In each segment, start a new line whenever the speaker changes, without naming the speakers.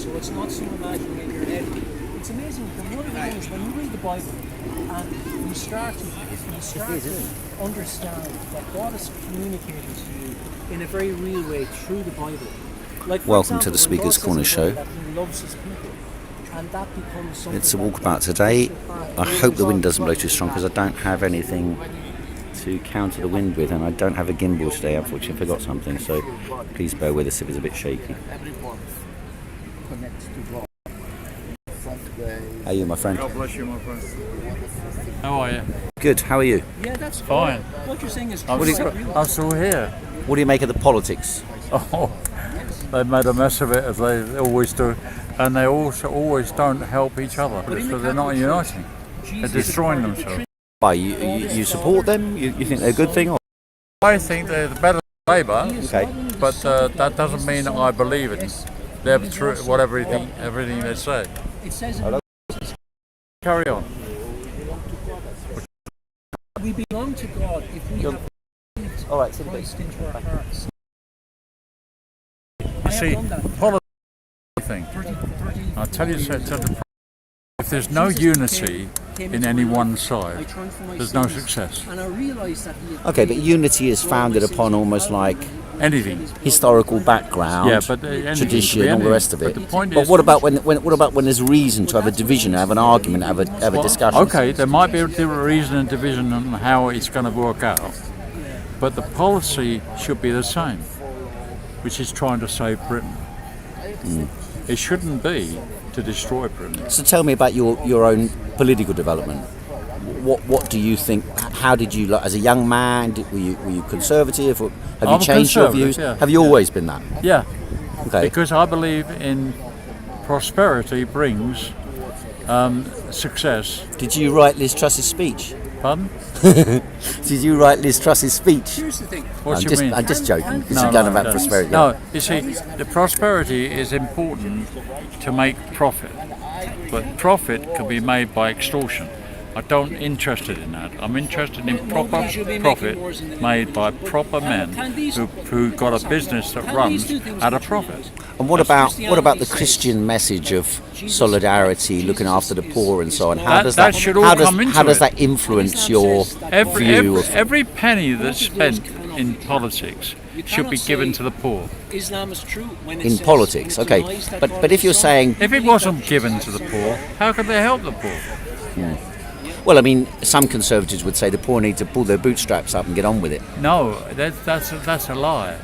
so it's not so imaginary in your head. It's amazing. But one of the things when you read the Bible and you start to understand that God is communicating to you in a very real way through the Bible. Like,
Welcome to the Speaker's Corner show. It's a walkabout today. I hope the wind doesn't blow too strong because I don't have anything to counter the wind with, and I don't have a gimbal today. Unfortunately, I forgot something, so please bear with us if it's a bit shaky. How are you, my friend?
God bless you, my friend. How are you?
Good. How are you?
Yeah, that's
fine.
What you're saying is
I'm still here.
What do you make of the politics?
Oh, they made a mess of it as they always do, and they also always don't help each other because they're not uniting. They're destroying themselves.
Why, you support them? You think they're a good thing? Or?
I think they're the better than Labour,
Okay.
but that doesn't mean I believe it. They're true, whatever everything they say. Carry on.
We belong to God if we have Christ into our hearts.
You see, politics thing. I'll tell you something. If there's no unity in any one side, there's no success.
Okay, but unity is founded upon almost like
Anything.
historical background,
Yeah, but anything
tradition,
could be
all the
anything.
rest of it.
But the point
But
is-
what about when there's reason to have a division, have an argument, have a discussion?
Okay, there might be a different reason and division on how it's going to work out, but the policy should be the same, which is trying to save Britain. It shouldn't be to destroy Britain.
So tell me about your own political development. What do you think? How did you, as a young man, were you conservative? Or have you
I'm
changed your
conservative,
views?
yeah.
Have you always been that?
Yeah,
Okay.
because I believe in prosperity brings success.
Did you write Liz Truss's speech?
Pardon?
Did you write Liz Truss's speech?
Here's the thing.
What do you mean?
I'm just joking. Because
No,
you're going
no,
about
no.
prosperity.
No, you see, the prosperity is important to make profit, but profit can be made by extortion. I don't interested in that. I'm interested in proper profit made by proper men who got a business that runs at a profit.
And what about the Christian message of solidarity, looking after the poor, and so on? How does
That should all come into
how does
it.
that influence your view of?
Every penny that's spent in politics should be given to the poor.
Islam is true when it
In
says
politics, okay,
utilize that
but if you're saying,
If it wasn't given to the poor, how could they help the poor?
well, I mean, some conservatives would say the poor need to pull their bootstraps up and get on with it.
No, that's a lie.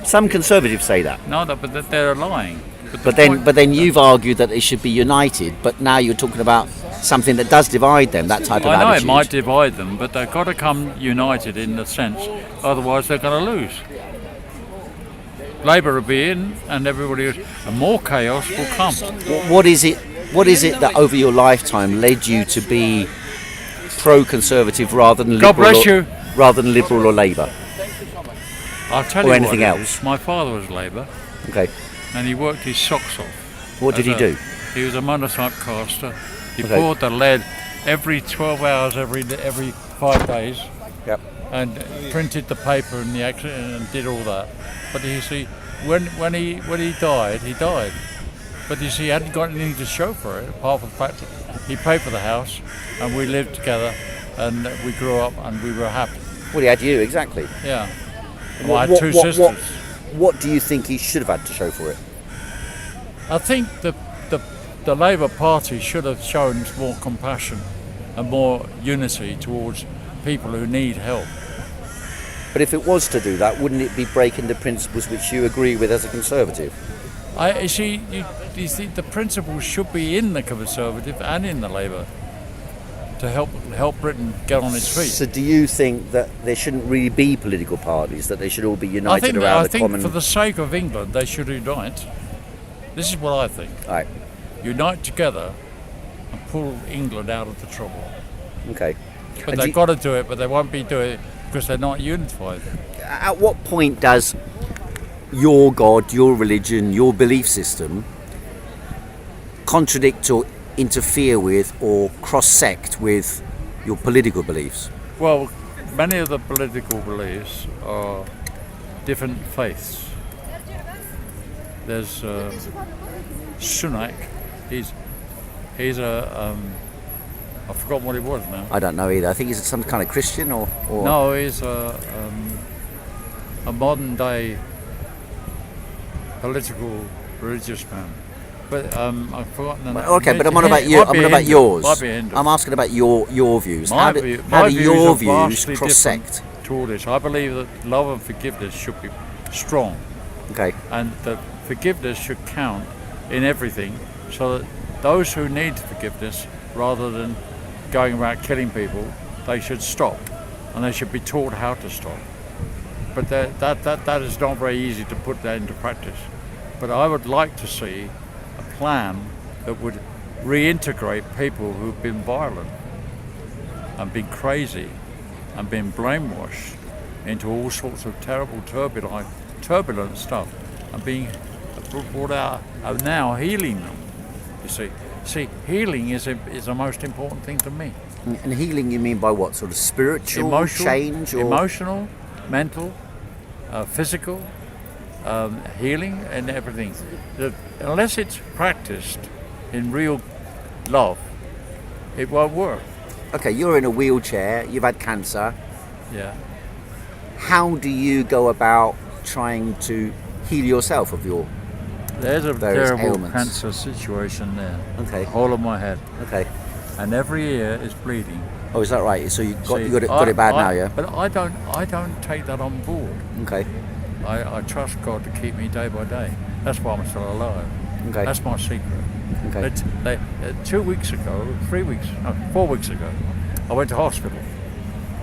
Some conservatives say that,
No, but they're lying.
but then you've argued that they should be united. But now you're talking about something that does divide them. That type of
I know
attitude.
it might divide them, but they've got to come united in the sense, otherwise they're going to lose. Labour will be in, and everybody else, and more chaos will come.
What is it? What is it that over your lifetime led you to be pro-conservative rather than
God
liberal?
bless you.
Rather than Liberal or Labour?
I'll tell
Or
you
anything
what it
else.
is. My father was Labour,
Okay.
and he worked his socks off.
What did he do?
He was a monotype caster. He
Okay.
poured the lead every 12 hours, every 5 days,
Yep.
and printed the paper and the and did all that. But you see, when he died, he died. But you see, he hadn't got anything to show for it, apart from the fact that he paid for the house, and we lived together, and we grew up, and we were happy.
Well, he had you, exactly.
Yeah. Well, I had two sisters.
What do you think he should have had to show for it?
I think the Labour Party should have shown more compassion and more unity towards people who need help.
But if it was to do that, wouldn't it be breaking the principles which you agree with as a conservative?
You see, the principles should be in the Conservative and in the Labour to help Britain get on its feet.
So do you think that there shouldn't really be political parties, that they should all be united around
I
the
think
common...
for the sake of England, they should unite. This is what I think.
Right,
Unite together and pull England out of the trouble.
okay.
But
And
they've got to do it, but they won't be doing it because they're not unified.
At what point does your God, your religion, your belief system contradict or interfere with or cross-sect with your political beliefs?
Well, many of the political beliefs are different faiths. there's Sunak. He's a I forgot what he was now.
I don't know either. I think he's some kind of Christian or...
No, he's a modern day political religious man. But I've forgotten the name.
Okay, but I'm on about you. I'm on about yours.
Might be Hindu.
I'm asking about your views.
My
How do
views
your
are
views
vastly
cross-sect?
different to all this. I believe that love and forgiveness should be strong,
Okay.
and that forgiveness should count in everything, so that those who need forgiveness, rather than going around killing people, they should stop, and they should be taught how to stop. But that is not very easy to put that into practice. But I would like to see a plan that would reintegrate people who've been violent and been crazy and been brainwashed into all sorts of terrible, turbulent stuff, and being brought out and now healing them. You see, healing is the most important thing to me.
And healing, you mean by what? Sort of spiritual change? Or?
Emotional, mental, physical, healing and everything. Unless it's practiced in real love, it won't work.
Okay, you're in a wheelchair, you've had cancer.
Yeah.
How do you go about trying to heal yourself of your
There's a
various
terrible
ailments?
cancer situation there.
Okay.
Whole of my head.
Okay.
And every ear is bleeding.
Oh, is that right? So you
See,
got it bad now, yeah?
But I don't take that on board.
Okay.
I trust God to keep me day by day. That's why I'm still alive.
Okay.
That's my secret.
Okay.
4 weeks ago, I went to hospital.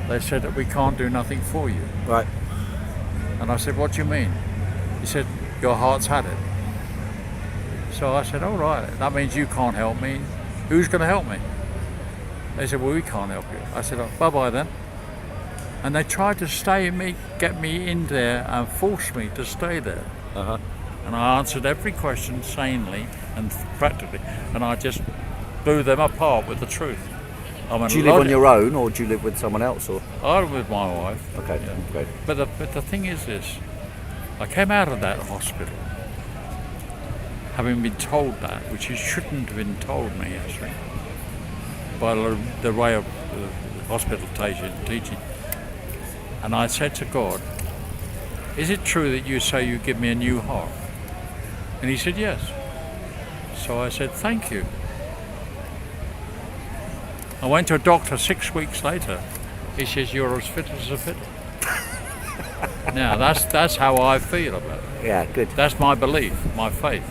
They said that we can't do nothing for you.
Right.
And I said, what do you mean? He said, your heart's had it. So I said, all right, that means you can't help me. Who's going to help me? They said, well, we can't help you. I said, oh, bye-bye then. And they tried to get me in there and force me to stay there.
Uh-huh.
And I answered every question sanely and practically, and I just blew them apart with the truth.
Do you live on your own, or do you live with someone else? Or
I live with my wife.
okay,
Yeah.
great.
But the thing is this, I came out of that hospital having been told that, which you shouldn't have been told me actually, by the way of the hospital teaching. And I said to God, is it true that you say you give me a new heart? And he said, yes. So I said, thank you. I went to a doctor 6 weeks later. He says, you're as fit as a fiddle. Now, that's how I feel about it.
Yeah, good.
That's my belief, my faith.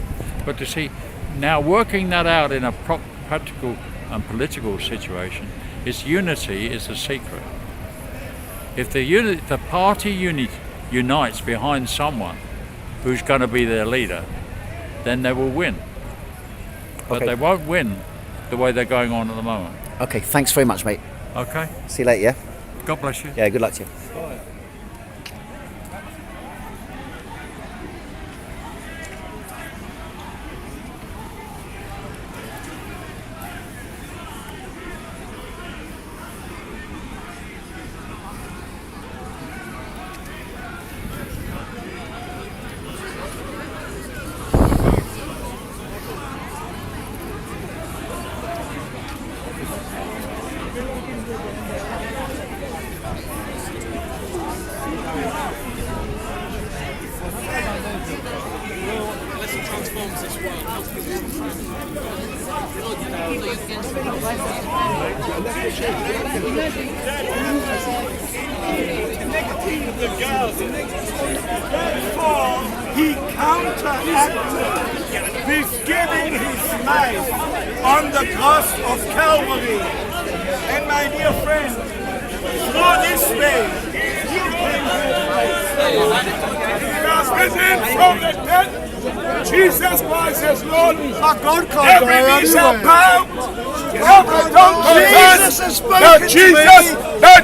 But to see, now working that out in a practical and political situation, unity is the secret. If the party unites behind someone who's going to be their leader, then they will win. But
Okay.
they won't win the way they're going on at the moment.
Okay, thanks very much, mate.
Okay?
See you later, yeah?
God bless you.
Yeah, good luck to you.
Therefore, he counteracted with giving his life on the cross of Calvary. And my dear friend, through this way, you can risen from the dead. Jesus Christ is Lord. Every knee shall bow. Every tongue confess that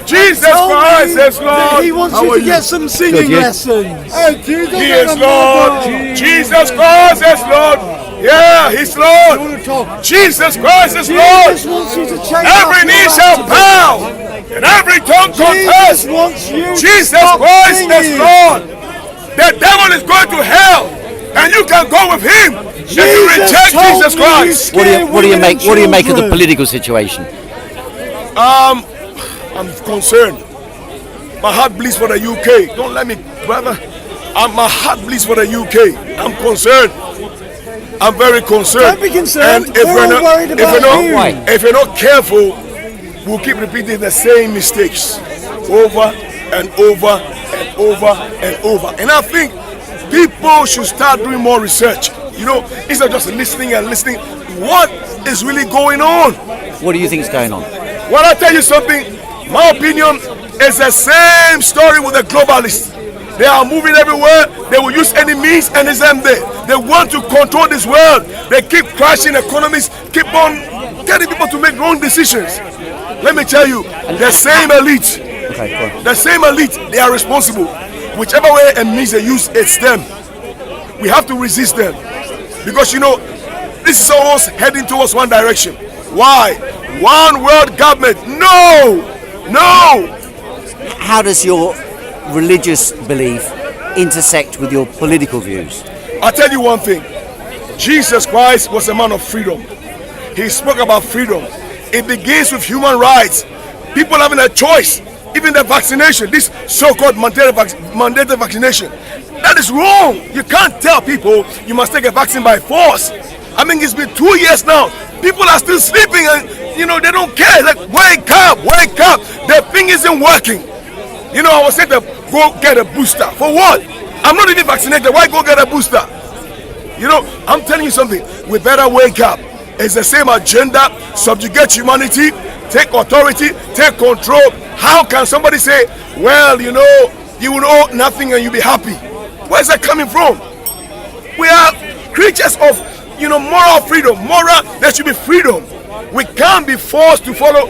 Jesus Christ is Lord.
He wants you to get some singing lessons.
He is Lord. Jesus Christ is Lord. Yeah, He's Lord. Jesus Christ is Lord. Every knee shall bow and every tongue confess. Jesus Christ is Lord. The devil is going to hell. and you can go with him if you reject Jesus Christ.
What do you make of the political situation?
I'm concerned. My heart bleeds for the UK. Don't let me, brother. My heart bleeds for the UK. I'm concerned. I'm very concerned.
Don't be concerned.
And if
We're all worried about you.
if you're not careful, we'll keep repeating the same mistakes over and over and over and over. And I think people should start doing more research. You know, instead of just listening and listening, what is really going on?
What do you think is going on?
Well, I'll tell you something. My opinion is the same story with the globalists. They are moving everywhere. They will use any means and it's them there. They want to control this world. They keep crashing economies, keep on getting people to make wrong decisions. Let me tell you, the same elite, they are responsible. Whichever way and means they use, it's them. We have to resist them. Because, you know, this is almost heading towards one direction. Why? One world government. No!
How does your religious belief intersect with your political views?
I'll tell you one thing. Jesus Christ was a man of freedom. He spoke about freedom. It begins with human rights. People having a choice. Even the vaccination, this so-called mandated vaccination, that is wrong. You can't tell people you must take a vaccine by force. I mean, it's been 2 years now. People are still sleeping and, you know, they don't care. Like, wake up. The thing isn't working. You know, I was saying to go get a booster. For what? I'm not even vaccinated. Why go get a booster? You know, I'm telling you something. We better wake up. It's the same agenda. Subjugate humanity. Take authority. Take control. How can somebody say, well, you know, you will know nothing and you'll be happy? Where's that coming from? We are creatures of, you know, moral freedom. There should be freedom. We can't be forced to follow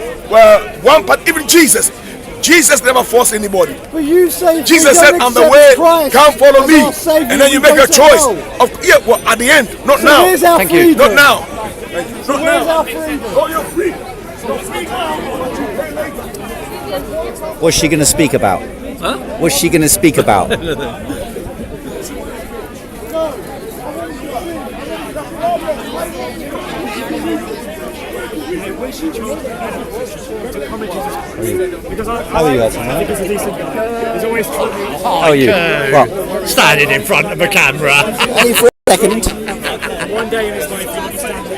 one part. Even Jesus never forced anybody.
But you say
Jesus said, I'm the way, come follow me. And then you make a choice.
No.
At the end, not
So
now.
where's our
Thank you.
freedom?
Not now.
So where's our freedom?
Oh, you're free.
What's she going to speak about? Huh? What's she going to speak about? How are you, Elton? How are you? Well,
Standing in front of a camera.
only for a second.
One day in his life, he'll be standing.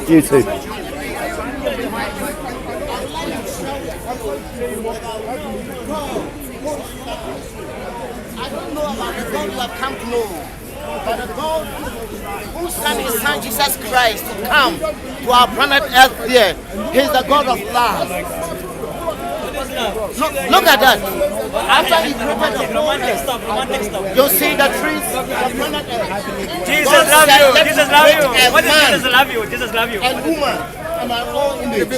You too.
I don't know about the God you have come to know, but the God who sent his son Jesus Christ to come to our planet Earth here, he's the God of love. Look at that. After he created the whole earth, you see the trees, the planet Earth.
Jesus love you. Jesus love you. What does Jesus love you? Jesus love you.
And woman. And our own image.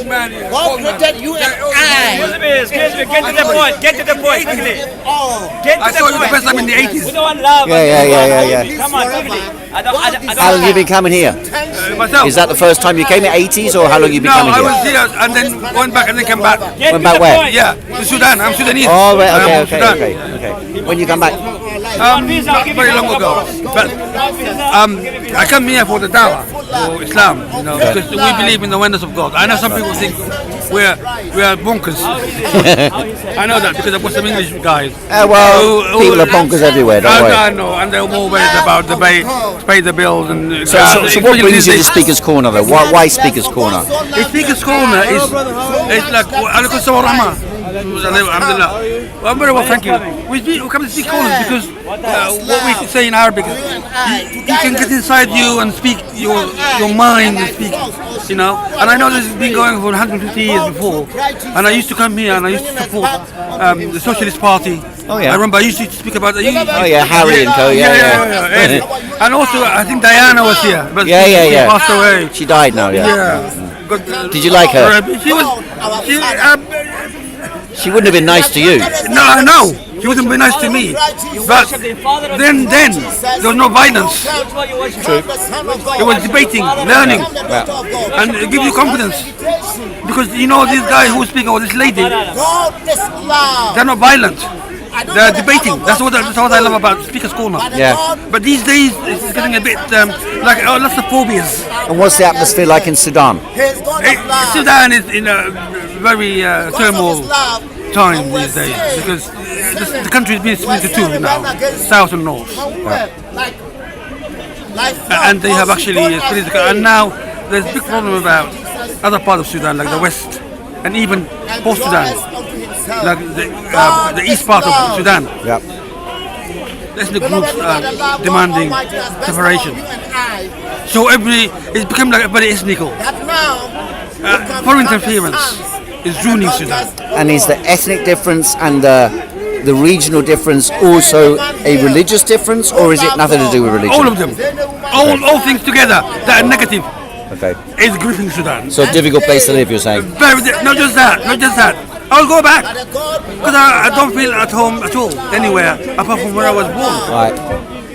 God created you and I.
Excuse me. Get to the point. Get to the point quickly. Get to
I saw you the first time in the 80s.
We don't love.
Yeah.
Come on, quickly. I don't
How long have you been coming here?
Myself.
Is that the first time you came in the 80s, or how long have you been
No,
coming
I
here?
was here and then went back and then came back.
Get
Went
to
back
the
where?
point.
Yeah, to Sudan. I'm Sudanese.
Oh, right,
I'm from Sudan.
okay. When you come back?
Not very long ago. But I come here for the dawah, for Islam, you know, because we believe in the oneness of God. I know some people think we are bonkers. I know that because I've got some English guys.
People are bonkers everywhere, don't worry.
I know, and they're always about pay the bills and.
So what brings you to Speaker's Corner, though? Why Speaker's Corner?
Speaker's Corner is like alaikum salam rahmah. Alhamdulillah. Well, I'm very well, thank you. We come to speak corners because what we say in Arabic, you can get inside you and speak your mind and speak, you know. And I know this has been going for 150 years before. And I used to come here and I used to support the Socialist Party.
Oh yeah.
I remember I used to speak about
Harry and co. Yeah.
And also I think Diana was here. But
Yeah.
She passed away.
She died now.
Yeah.
Did you like her?
She
She wouldn't have been nice to you.
No, she wouldn't be nice to me. But then there was no violence. There was debating, learning, and it gives you confidence. Because you know this guy who's speaking or this lady, they're not violent. They're debating. That's what I love about Speaker's Corner.
Yeah.
But these days it's getting a bit like lots of phobias.
And what's the atmosphere like in Sudan?
Sudan is in a very turmoil time these days because the country is being split into two now, south and north. And they have actually political. And now there's a big problem about other parts of Sudan, like the west, and even Port Sudan, like the east part of Sudan.
Yeah.
There's the groups demanding separation. So it's become like very ethnical. Foreign interference is ruining Sudan.
And is the ethnic difference and the regional difference also a religious difference, or is it nothing to do with religion?
All of them, all things together that are negative.
Okay.
Is gripping Sudan.
So a difficult place to live, you're saying?
Not just that. I'll go back because I don't feel at home at all anywhere apart from where I was born.
Right.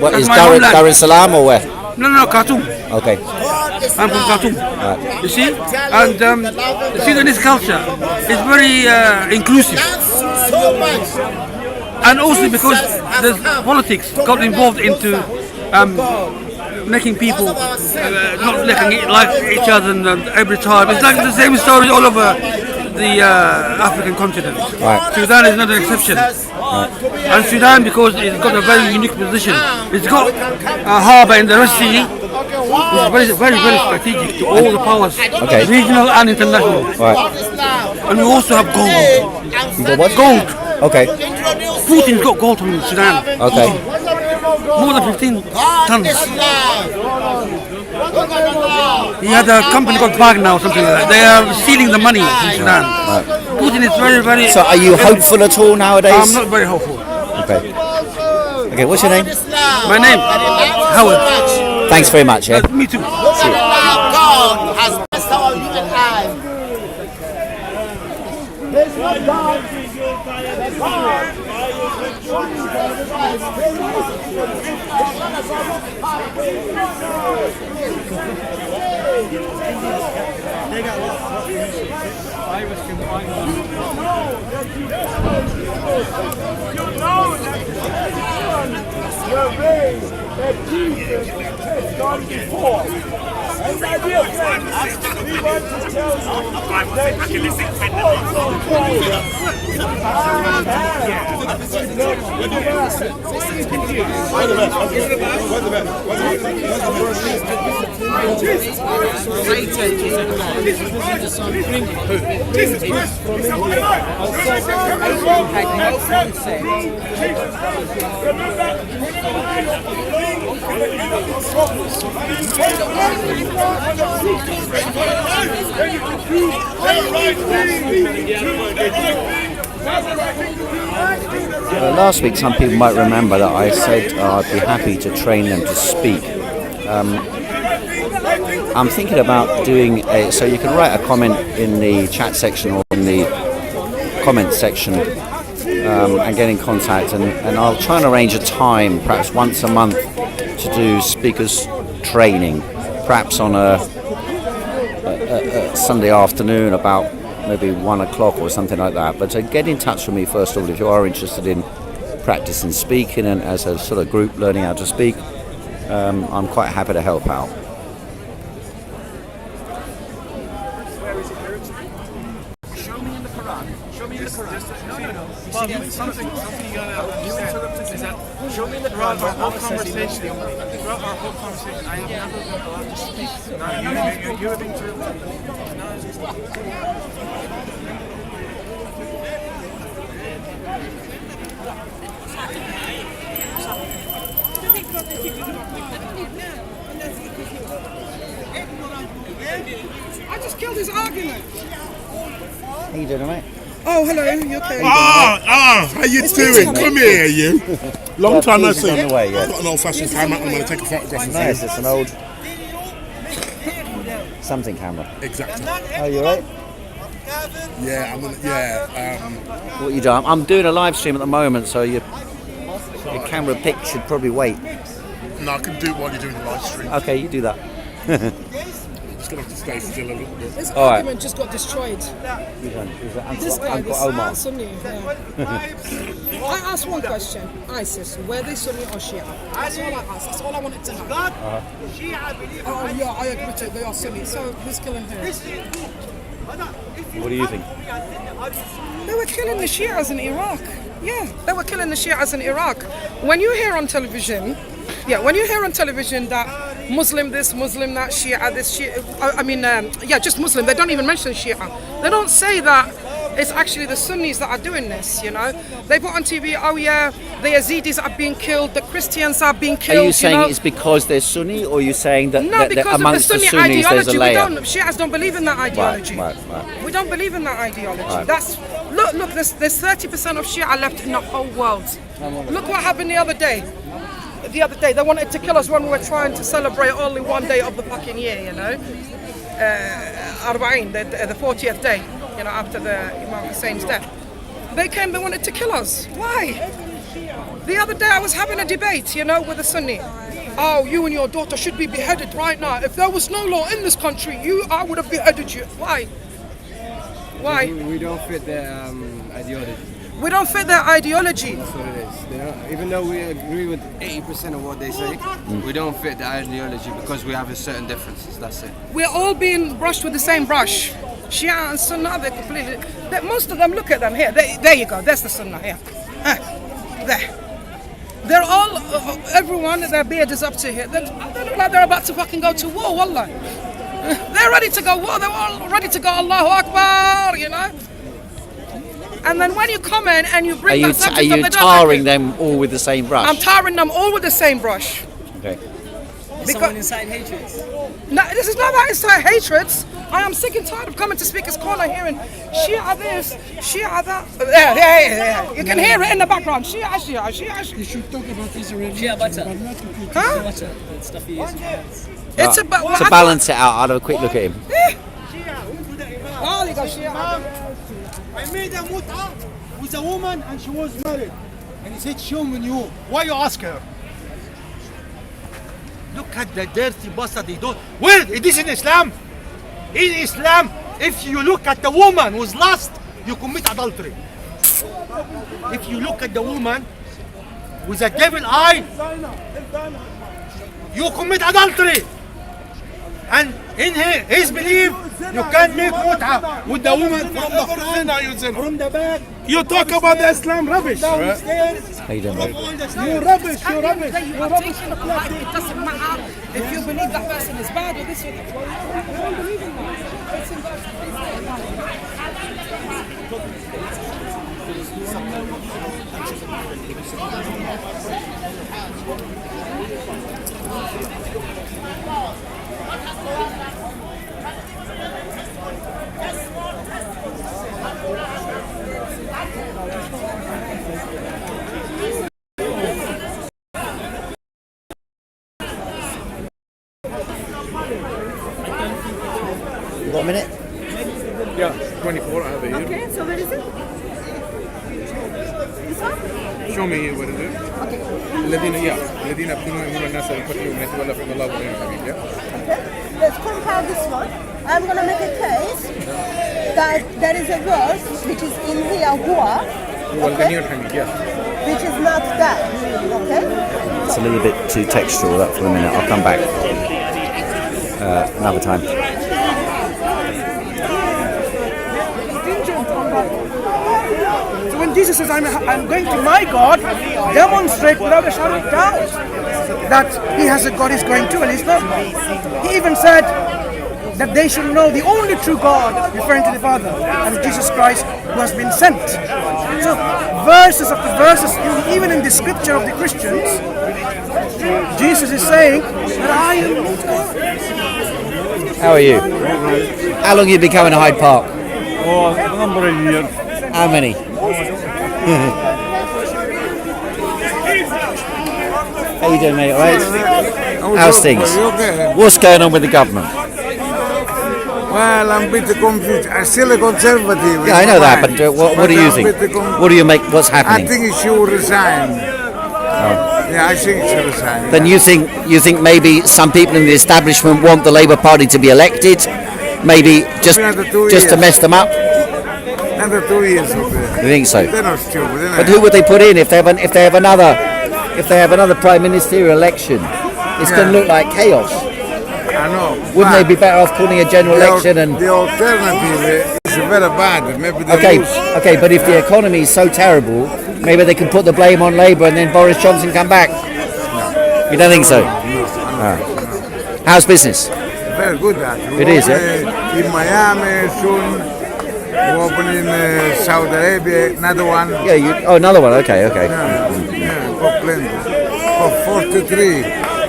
What
That's
is
my
Dar
homeland.
es Salaam or where?
No, Khartoum.
Okay.
I'm from Khartoum.
Right.
You see, and the Sudanese culture is very inclusive. And also because there's politics got involved into making people not like each other and every time. It's like the same story all over the African continent.
Right.
Sudan is not an exception. Right. And Sudan, because it's got a very unique position, it's got a harbour in the Red Sea, which is very, very strategic to all the powers, regional and international.
Right.
And we also have gold. Gold.
Okay.
Putin's got gold from Sudan.
Okay.
More than 15 tons. He had a company called Wagner or something like that. They are stealing the money from Sudan.
Right.
Putin is very, very...
So are you hopeful at all nowadays?
I'm not very hopeful.
Okay. Okay, what's your name?
My name? Howard.
Thanks very much, yeah?
Me too.
God has blessed our you and I. There's no God.
That Jesus has gone before. And my dear friends, we want to tell you that Jesus also Christ
Last week, some people might remember that I said I'd be happy to train them to speak. I'm thinking about doing so you can write a comment in the chat section or in the comment section and get in contact, and I'll try and arrange a time, perhaps once a month, to do speakers training, perhaps on a Sunday afternoon about maybe 1 o'clock or something like that. But get in touch with me first of all if you are interested in practicing speaking and as a sort of group learning how to speak. I'm quite happy to help out.
Show me in the Quran. Show me in the Quran. No. Something you gotta understand is that show me in the Quran. Throughout our whole conversation, I have never been allowed to speak. Now you have interpreted.
I just killed his argument.
How you doing, mate?
Oh, hello. You okay?
How you doing? Come here, you. Long time no see.
On the way, yeah.
I've got an old-fashioned camera. I'm going to take a photograph of
Nice,
you.
it's an old something camera.
Exactly.
Oh, you alright?
Yeah, I'm gonna. Yeah.
What are you doing? I'm doing a live stream at the moment, so your camera pic should probably wait.
No, I can do it while you're doing the live stream.
Okay, you do that.
just going to have to stay still a little bit.
This
All right.
argument just got destroyed. This guy,
Uncle
this
Omar.
Sunni. Yeah. I asked one question. ISIS, were they Sunni or Shia? That's all I asked. That's all I wanted to know. Oh yeah, I admit it. They are Sunni. So who's killing who?
What do you think?
They were killing the Shias in Iraq. Yeah, they were killing the Shias in Iraq. When you hear on television, that Muslim this, Muslim that, Shia this, Shia, just Muslim. They don't even mention Shia. They don't say that it's actually the Sunnis that are doing this, you know. They put on TV, oh yeah, the Yazidis are being killed, the Christians are being killed.
Are you saying
know?
it's because they're Sunni, or are you saying that,
No,
that
because of the
amongst the
Sunni
Sunnis there's a
ideology.
layer?
Shias don't believe in that ideology.
Right.
We don't believe in that ideology.
Right.
That's look. There's 30% of Shia left in the whole world. Look what happened the other day. The other day they wanted to kill us when we were trying to celebrate only one day of the fucking year. You know, Arba'in, the 40th day. You know, after the Imam Hussein's death. They came. They wanted to kill us. Why? The other day I was having a debate. You know, with a Sunni. Oh, you and your daughter should be beheaded right now. If there was no law in this country, I would have beheaded you. Why? Why?
We don't fit their ideology.
We don't fit their ideology.
That's what it is. Even though we agree with 80% of what they say, we don't fit the ideology because we have a certain differences. That's it.
We're all being brushed with the same brush. Shia and Sunnah, they're completely. Most of them, look at them here. There you go. There's the Sunnah here. There. They're all, everyone, their beard is up to here. They look like they're about to fucking go to war, wallah. They're ready to go war. They're all ready to go Allahu Akbar, you know. And then when you come in and you bring that subject up,
Are you
they don't
tarring
like it.
them all with the same brush?
I'm tarring them all with the same brush.
Okay.
Someone inside hatreds.
No, this is not about inside hatreds. I am sick and tired of coming to Speaker's Corner hearing Shia this, Shia that. Yeah. You can hear it in the background. Shia.
You should talk about Israel.
Shia butter.
Huh?
Butter. The stuff he uses.
It's about
To balance it out, I'll have a quick look at him.
Oh, you got Shia.
I made a mut'a with a woman and she was married. And he said, show me you. Why you ask her? Look at the dirty bastard they don't. Where? It is in Islam. In Islam, if you look at the woman who's lust, you commit adultery. If you look at the woman with a devil eye, you commit adultery. And in his belief, you can make mut'a with the woman from the back.
You talk about the Islam rubbish.
Downstairs.
How you doing, bro?
You rubbish.
You are taking a life. It doesn't matter if you believe that person is bad or this or that. You don't believe in that. It's in God's
You got a minute?
Yeah, 24, I have it here.
Okay, so where is it? This one?
Show me what is it. الذين يبدون من الناس الفتح ومن يتولى فإن الله غني حميد.
Okay, let's compare this one. I'm going to make a case that there is a verse which is in here, Hua,
والغني الحميد, yes.
which is not that. Okay?
It's a little bit too textual, that for a minute. I'll come back another time.
So when Jesus says, I'm going to my God, demonstrate without a shadow of doubt that he has a God he's going to, and he's not. He even said that they should know the only true God, referring to the Father, and Jesus Christ who has been sent. So verses after verses, even in the scripture of the Christians, Jesus is saying that I am not God.
How are you? How long have you been coming to Hyde Park?
Oh, a number of years.
How many? How you doing, mate? All right? How's things? What's going on with the government?
Well, I'm a bit confused. I'm still a conservative.
Yeah, I know that, but what do you think? What do you make? What's happening?
I think he should resign.
Oh.
Yeah, I think it's resign.
Then you think maybe some people in the establishment want the Labour Party to be elected, maybe just to mess them up.
Another 2 years.
You think so?
They're not stupid.
But who would they put in if they have another prime ministerial election? It's going to look like chaos.
I know.
Wouldn't they be better off calling a general election and?
The alternative is very bad. Maybe they lose.
Okay, but if the economy is so terrible, maybe they can put the blame on Labour and then Boris Johnson come back. No. You don't think so? No. How's business?
Very good.
It is, yeah.
In Miami soon. We're opening Saudi Arabia. Another one.
Yeah. Another one. Okay.
Yeah. Got plenty. For 43.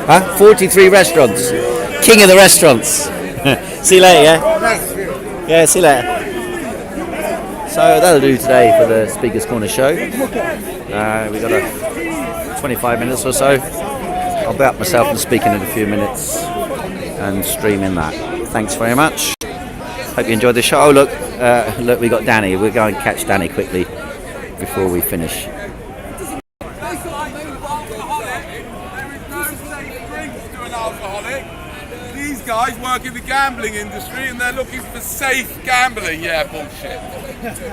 Huh? 43 restaurants. King of the restaurants. See you later, yeah? See you later. So that'll do today for the Speaker's Corner show. We've got 25 minutes or so. I'll be up myself and speaking in a few minutes and streaming that. Thanks very much. Hope you enjoyed the show. Oh, look, we got Danny. We'll go and catch Danny quickly before we finish.
These guys work in the gambling industry and they're looking for safe gambling. Yeah, bullshit.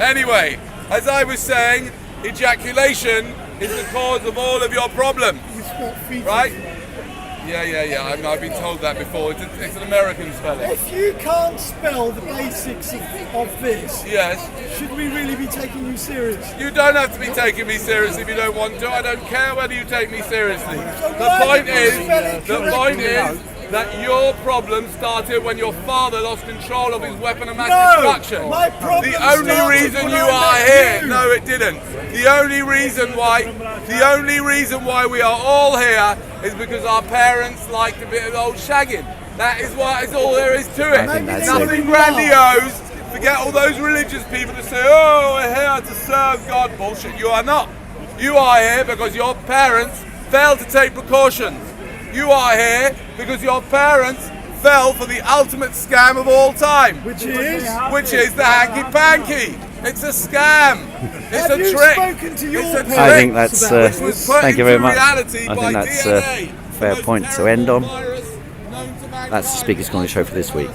Anyway, as I was saying, ejaculation is the cause of all of your problems. Right? Yeah. I've been told that before. It's an American spelling.
If you can't spell the basics of this,
yes,
should we really be taking you serious?
You don't have to be taking me seriously if you don't want to. I don't care whether you take me seriously. The point is that your problem started when your father lost control of his weapon of mass destruction. The only reason you are here, no, it didn't. The only reason why we are all here is because our parents liked a bit of old shagging. That is why. It's all there is to it. Nothing grandiose. Forget all those religious people that say, "Oh, we're here to serve God." Bullshit. You are not. You are here because your parents failed to take precautions. You are here because your parents fell for the ultimate scam of all time. Which is the hanky-panky. It's a scam. It's a trick.
I think that's, thank you very much. I think that's a fair point to end on. That's the Speaker's Corner show for this week.